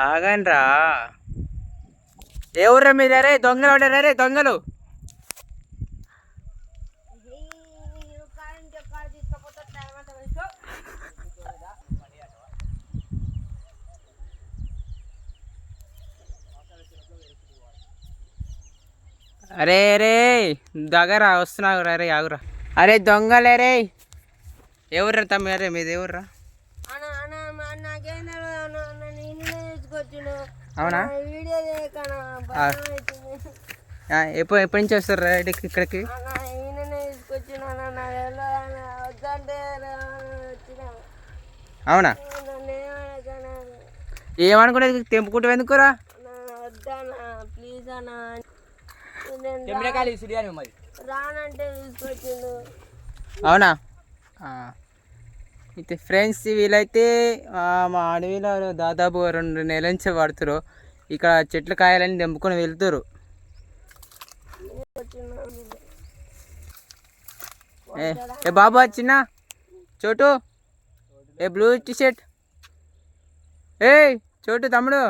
ఆగండ్రా. ఏ ఊర్రా మీద రే దొంగలు పడ్డారా రే దొంగలు. అరే రే దగ్గర వస్తున్నావు రే ఆగురా. అరే దొంగలే రే. ఎవరురా తమ్మి అరే మీది ఎవర్రా? అవునా ఎప్పటి నుంచి వస్తారు రా ఇక్కడికి? అవునా ఏమనుకునేది తెంపుకుంటూ ఎందుకురా? అవునా అయితే ఫ్రెండ్స్ వీళ్ళైతే మా అడవిలో దాదాపు 2 నెలల నుంచి పడుతురు. ఇక్కడ చెట్లు కాయాలని తెంపుకొని వెళ్తురు. ఏ బాబు చిన్న చోటు ఏ బ్లూ టీ షర్ట్ ఏ చోటు తమ్ముడు